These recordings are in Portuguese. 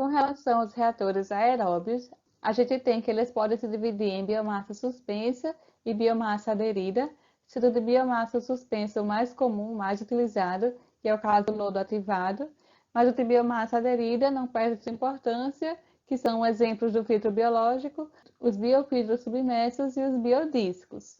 Com relação aos reatores aeróbios, a gente tem que eles podem se dividir em biomassa suspensa e biomassa aderida, sendo de biomassa suspensa o mais comum, o mais utilizado, que é o caso do lodo ativado, mas o de biomassa aderida não perde sua importância, que são exemplos do filtro biológico, os biofiltros submersos e os biodiscos.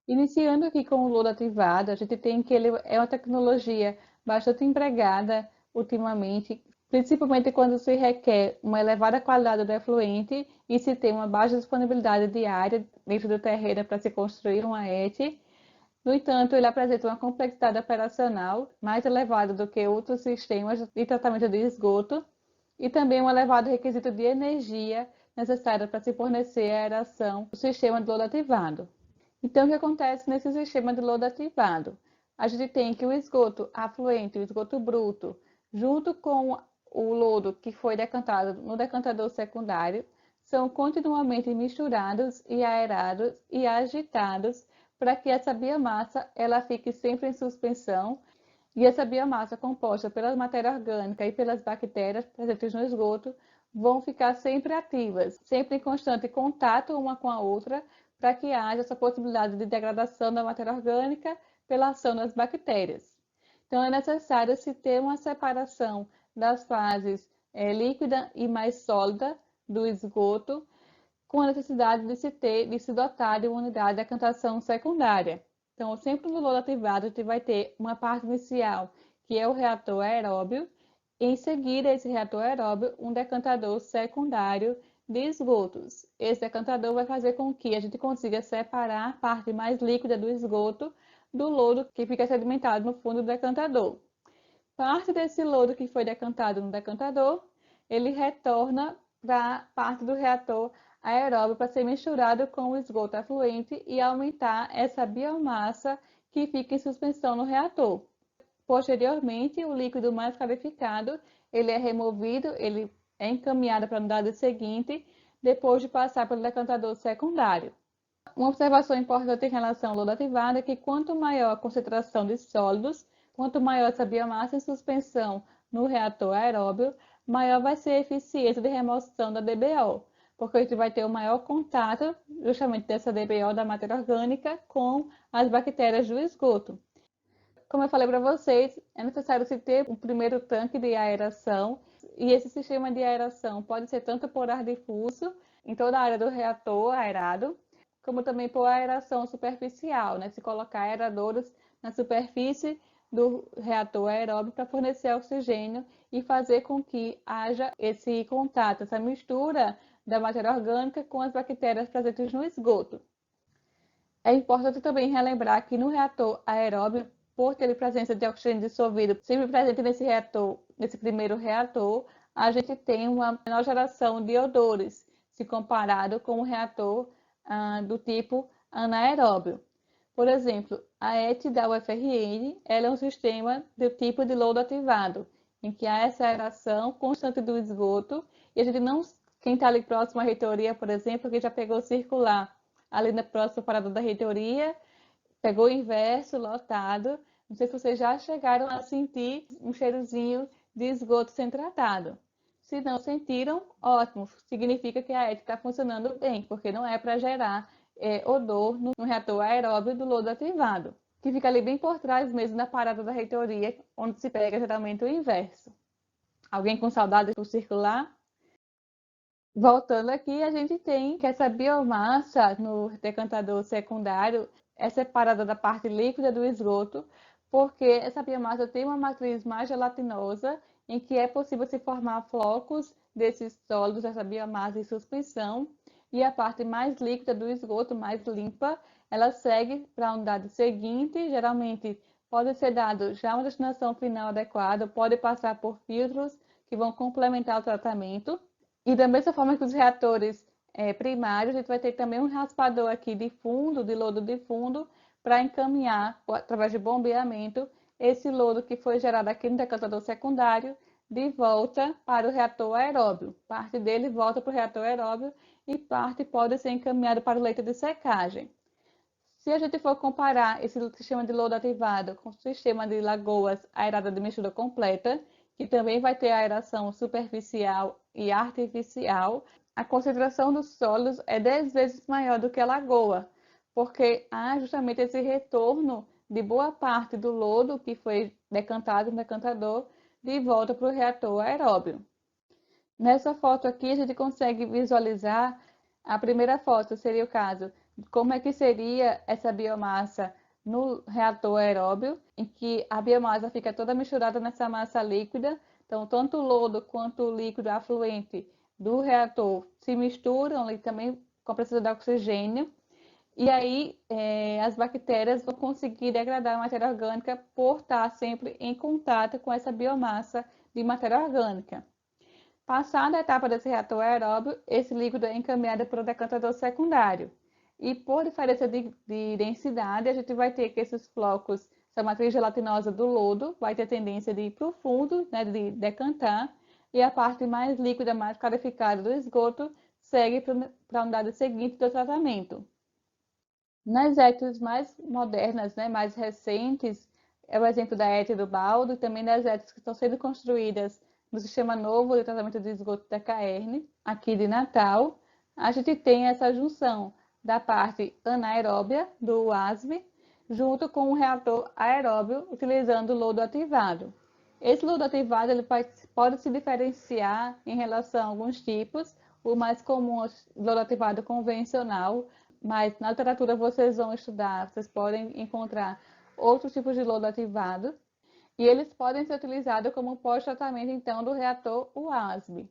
Iniciando aqui com o lodo ativado, a gente tem que ele é uma tecnologia bastante empregada ultimamente, principalmente quando se requer uma elevada qualidade do efluente e se tem uma baixa disponibilidade de área dentro do terreno para se construir uma ET. No entanto, ele apresenta uma complexidade operacional mais elevada do que outros sistemas de tratamento de esgoto e também um elevado requisito de energia necessária para se fornecer a aeração do sistema de lodo ativado. Então, o que acontece nesse sistema de lodo ativado? A gente tem que o esgoto afluente, o esgoto bruto, junto com o lodo que foi decantado no decantador secundário, são continuamente misturados e aerados e agitados para que essa biomassa ela fique sempre em suspensão e essa biomassa composta pela matéria orgânica e pelas bactérias presentes no esgoto vão ficar sempre ativas, sempre em constante contato uma com a outra, para que haja essa possibilidade de degradação da matéria orgânica pela ação das bactérias. Então, é necessário se ter uma separação das fases líquida e mais sólida do esgoto, com a necessidade de se dotar de uma unidade de decantação secundária. Então, sempre no lodo ativado, a gente vai ter uma parte inicial, que é o reator aeróbio, e em seguida, esse reator aeróbio, um decantador secundário de esgotos. Esse decantador vai fazer com que a gente consiga separar a parte mais líquida do esgoto do lodo que fica sedimentado no fundo do decantador. Parte desse lodo que foi decantado no decantador, ele retorna para a parte do reator aeróbio para ser misturado com o esgoto afluente e aumentar essa biomassa que fica em suspensão no reator. Posteriormente, o líquido mais clarificado, ele é removido, ele é encaminhado para a unidade seguinte, depois de passar pelo decantador secundário. Uma observação importante em relação ao lodo ativado é que quanto maior a concentração de sólidos, quanto maior essa biomassa em suspensão no reator aeróbio, maior vai ser a eficiência de remoção da DBO, porque a gente vai ter o maior contato justamente dessa DBO da matéria orgânica com as bactérias do esgoto. Como eu falei para vocês, é necessário se ter um primeiro tanque de aeração, e esse sistema de aeração pode ser tanto por ar difuso, em toda a área do reator aerado, como também por aeração superficial, né? Se colocar aeradores na superfície do reator aeróbio para fornecer oxigênio e fazer com que haja esse contato, essa mistura da matéria orgânica com as bactérias presentes no esgoto. É importante também relembrar que no reator aeróbio, por ter presença de oxigênio dissolvido sempre presente nesse reator, nesse primeiro reator, a gente tem uma menor geração de odores, se comparado com o reator do tipo anaeróbio. Por exemplo, a ET da UFRN ela é um sistema do tipo de lodo ativado, em que há essa aeração constante do esgoto, e a gente não, quem está ali próximo à reitoria, por exemplo, que já pegou circular ali na próxima parada da reitoria, pegou o inverso, lotado. Não sei se vocês já chegaram a sentir um cheirozinho de esgoto sem tratado. Se não sentiram, ótimo, significa que a ET está funcionando bem, porque não é para gerar odor no reator aeróbio do lodo ativado, que fica ali bem por trás mesmo na parada da reitoria, onde se pega geralmente o inverso. Alguém com saudade do circular? Voltando aqui, a gente tem que essa biomassa no decantador secundário é separada da parte líquida do esgoto, porque essa biomassa tem uma matriz mais gelatinosa, em que é possível se formar flocos desses sólidos, dessa biomassa em suspensão, e a parte mais líquida do esgoto, mais limpa, ela segue para a unidade seguinte, geralmente pode ser dado já uma destinação final adequada, pode passar por filtros que vão complementar o tratamento. E da mesma forma que os reatores primários, a gente vai ter também um raspador aqui de fundo, de lodo de fundo, para encaminhar, através de bombeamento, esse lodo que foi gerado aqui no decantador secundário, de volta para o reator aeróbio. Parte dele volta para o reator aeróbio e parte pode ser encaminhado para o leito de secagem. Se a gente for comparar esse sistema de lodo ativado com o sistema de lagoas aeradas de mistura completa, que também vai ter aeração superficial e artificial, a concentração dos solos é 10 vezes maior do que a lagoa, porque há justamente esse retorno de boa parte do lodo que foi decantado no decantador de volta para o reator aeróbio. Nessa foto aqui a gente consegue visualizar, a primeira foto seria o caso, como é que seria essa biomassa no reator aeróbio, em que a biomassa fica toda misturada nessa massa líquida, então tanto o lodo quanto o líquido afluente do reator se misturam e também com a presença de oxigênio, e aí as bactérias vão conseguir degradar a matéria orgânica por estar sempre em contato com essa biomassa de matéria orgânica. Passada a etapa desse reator aeróbio, esse líquido é encaminhado para o decantador secundário. E por diferença de densidade, a gente vai ter que esses flocos, essa matriz gelatinosa do lodo, vai ter tendência de ir para o fundo, né, de decantar, e a parte mais líquida, mais clarificada do esgoto, segue para a unidade seguinte do tratamento. Nas étuas mais modernas, né, mais recentes, é o exemplo da ETA do Baldo, e também das ETAs que estão sendo construídas no Sistema Novo de Tratamento de Esgoto da Caerne, aqui de Natal, a gente tem essa junção da parte anaeróbia do UASB, junto com o reator aeróbio, utilizando o lodo ativado. Esse lodo ativado ele pode se diferenciar em relação a alguns tipos. O mais comum é o lodo ativado convencional, mas na literatura vocês vão estudar, vocês podem encontrar outros tipos de lodo ativado, e eles podem ser utilizados como pós-tratamento, então, do reator UASB.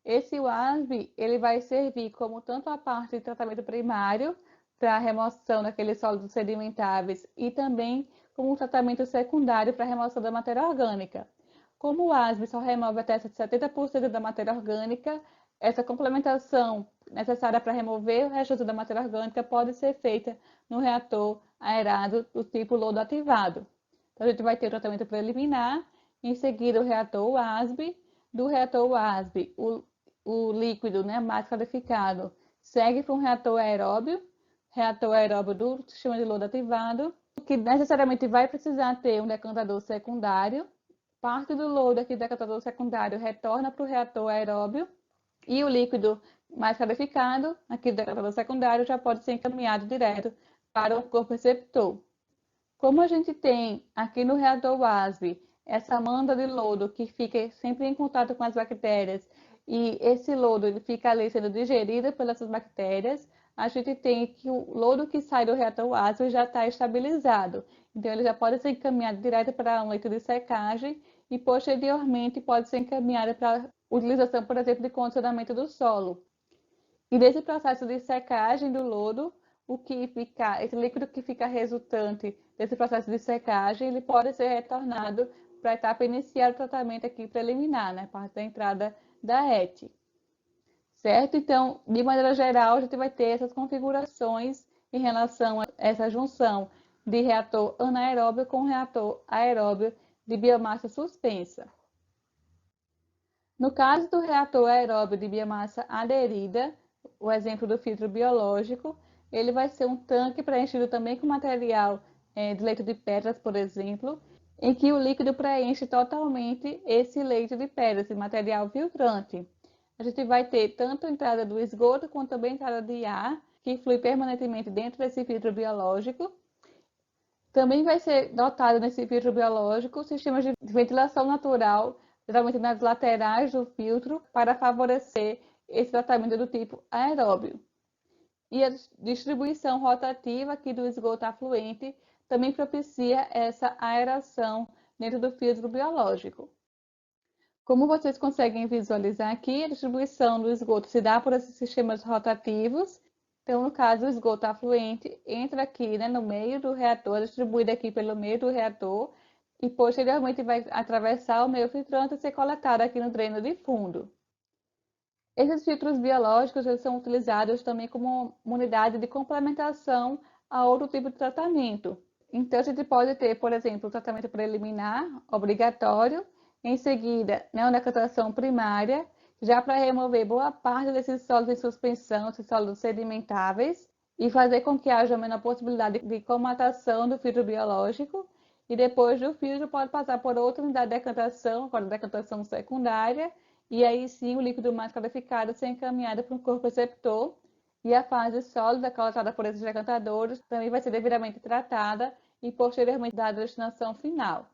Esse UASB, ele vai servir como tanto a parte de tratamento primário, para a remoção daqueles sólidos sedimentáveis, e também como um tratamento secundário para a remoção da matéria orgânica. Como o UASB só remove até 70% da matéria orgânica, essa complementação necessária para remover o resto da matéria orgânica pode ser feita no reator aerado do tipo lodo ativado. Então, a gente vai ter o tratamento preliminar, em seguida o reator UASB, do reator UASB, o líquido, né, mais clarificado segue para um reator aeróbio do sistema de lodo ativado, que necessariamente vai precisar ter um decantador secundário. Parte do lodo aqui do decantador secundário retorna para o reator aeróbio, e o líquido mais clarificado, aqui do decantador secundário, já pode ser encaminhado direto para o corpo receptor. Como a gente tem aqui no reator WASB essa manta de lodo que fica sempre em contato com as bactérias, e esse lodo ele fica ali sendo digerido pelas bactérias, a gente tem que o lodo que sai do reator WASB já está estabilizado. Então, ele já pode ser encaminhado direto para um leito de secagem e, posteriormente, pode ser encaminhado para utilização, por exemplo, de condicionamento do solo. E nesse processo de secagem do lodo, esse líquido que fica resultante desse processo de secagem, ele pode ser retornado para a etapa inicial do tratamento aqui preliminar, né, parte da entrada da ET. Certo? Então, de maneira geral, a gente vai ter essas configurações em relação a essa junção de reator anaeróbio com reator aeróbio de biomassa suspensa. No caso do reator aeróbio de biomassa aderida, o exemplo do filtro biológico, ele vai ser um tanque preenchido também com material de leito de pedras, por exemplo, em que o líquido preenche totalmente esse leito de pedras, esse material filtrante. A gente vai ter tanto a entrada do esgoto quanto também a entrada de ar, que flui permanentemente dentro desse filtro biológico. Também vai ser dotado nesse filtro biológico sistemas de ventilação natural, geralmente nas laterais do filtro, para favorecer esse tratamento do tipo aeróbio. E a distribuição rotativa aqui do esgoto afluente também propicia essa aeração dentro do filtro biológico. Como vocês conseguem visualizar aqui, a distribuição do esgoto se dá por esses sistemas rotativos. Então, no caso, o esgoto afluente entra aqui, né, no meio do reator, distribuído aqui pelo meio do reator, e posteriormente vai atravessar o meio filtrante e ser coletado aqui no dreno de fundo. Esses filtros biológicos eles são utilizados também como uma unidade de complementação a outro tipo de tratamento. Então, a gente pode ter, por exemplo, o tratamento preliminar obrigatório, em seguida, né, uma decantação primária, já para remover boa parte desses sólidos em suspensão, esses sólidos sedimentáveis, e fazer com que haja a menor possibilidade de comatação do filtro biológico. e depois do filtro pode passar por outra unidade de decantação, agora decantação secundária, e aí sim o líquido mais qualificado ser encaminhado para um corpo receptor, e a fase sólida causada por esses decantadores também vai ser devidamente tratada e posteriormente dada a destinação final.